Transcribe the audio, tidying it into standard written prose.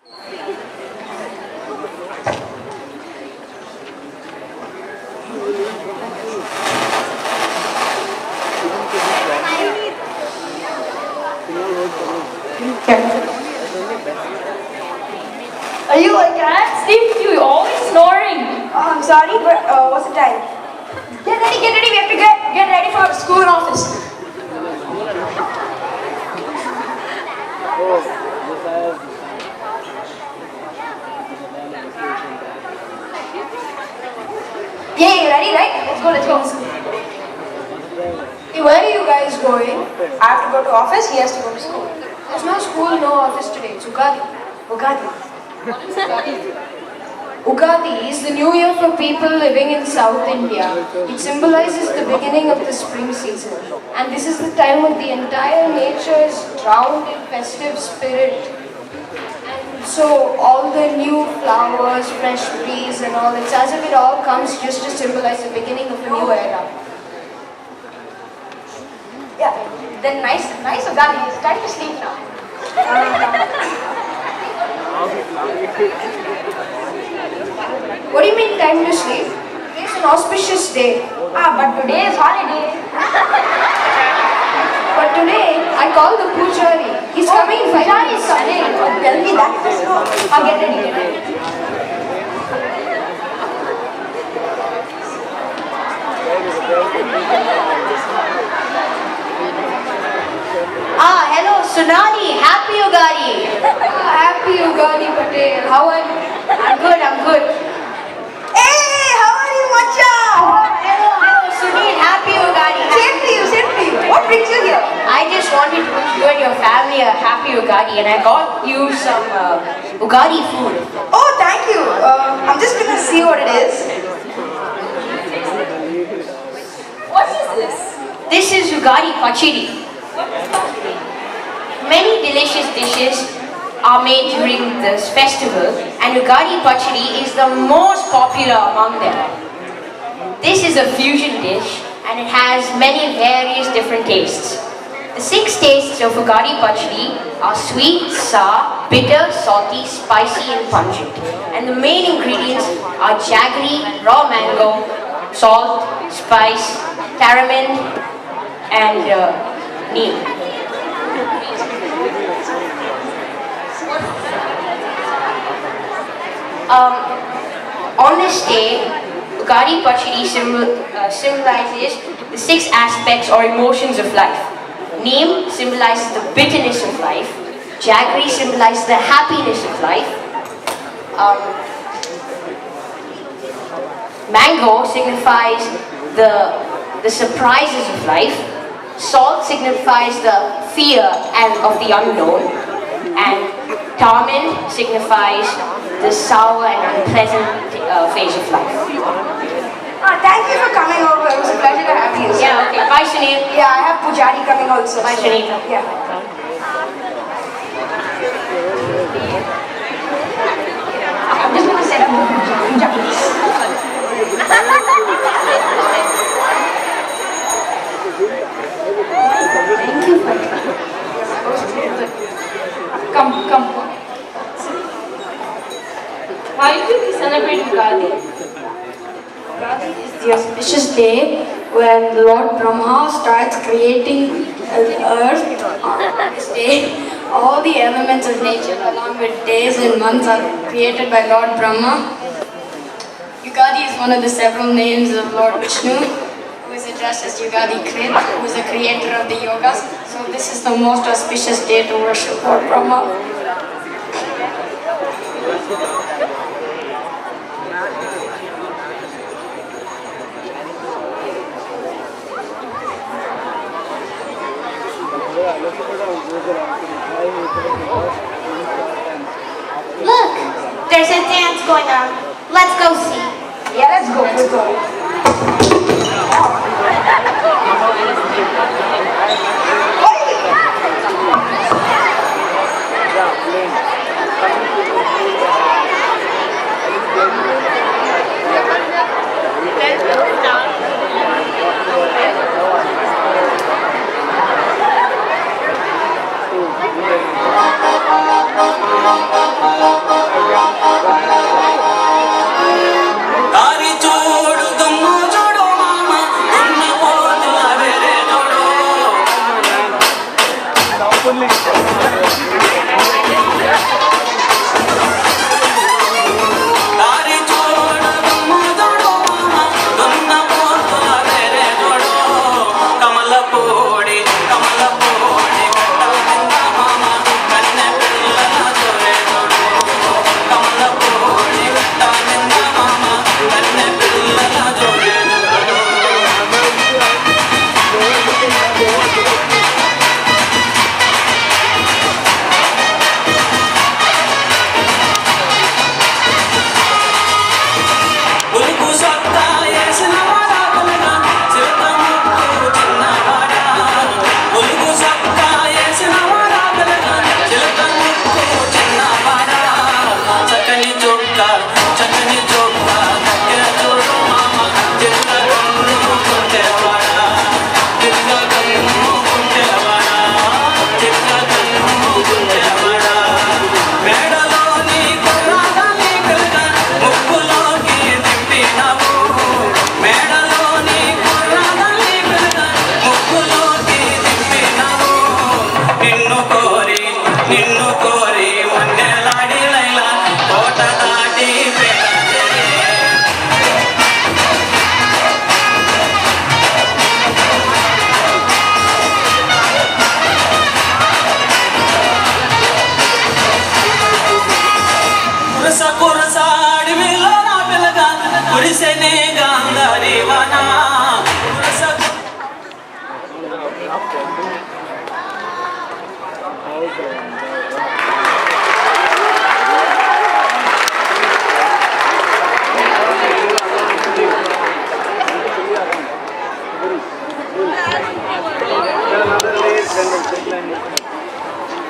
Are you? I can't sleep with you. You're always snoring. Oh, I'm sorry, but what's the time? Get ready, get ready. We have to get ready for school and office. Yeah, you ready, right? Let's go, let's go. Hey, where are you guys going? I have to go to office, he has to go to school. There's no school, no office today. It's UGADI. UGADI. Ugadi is the new year for people living in South India. It symbolizes the beginning of the spring season. And this is the time when the entire nature is drowned in festive spirit. And so all the new flowers, fresh breeze and all, it's as if it all comes just to symbolize the beginning of a new era. Yeah, then nice Ugadi. It's time to sleep now. What do you mean time to sleep? It's an auspicious day. But today is holiday. But today, I call the Pujari. He's coming in 5 minutes. Tell me that. Get ready, get ready. Hello, Sonali. Happy Ugadi. Happy Ugadi, Patel. How are you? I'm good. Hey, how are you, Macha? Hello, Sunil. Happy Ugadi. Same to you. What brings you here? I just wanted to wish you and your family a happy Ugadi, and I got you some Ugadi food. Oh, thank you. I'm just gonna see what it is. What is this? This is Ugadi Pachidi. Many delicious dishes are made during this festival, and Ugadi Pachadi is the most popular among them. This is a fusion dish, and it has many various different tastes. The 6 tastes of Ugadi Pachadi are sweet, sour, bitter, salty, spicy and pungent. And the main ingredients are jaggery, raw mango, salt, spice, tamarind and neem. On this day, Ugadi Pachadi symbolizes the 6 aspects or emotions of life. Neem symbolizes the bitterness of life. Jaggery symbolizes the happiness of life. Mango signifies the surprises of life. Salt signifies the fear of the unknown. And tamarind signifies the sour and unpleasant phase of life. Thank you for coming over. It was a pleasure to have you. Yeah, okay. Bye, Sunil. Yeah, I have Pujari coming also. Bye, Sunil. Yeah. I'm just going to set up the puja, please. Thank you, Patel. Come. Why do we celebrate Ugadi? Ugadi is the auspicious day when Lord Brahma starts creating the earth. On this day, all the elements of nature along with days and months are created by Lord Brahma. Ugadi is one of the several names of Lord Vishnu, who is addressed as Yugadi Krit, who is the creator of the yogas. So this is the most auspicious day to worship Lord Brahma. Look, there's a dance going on. Let's go see. Yeah, let's go. Thank you. శనగా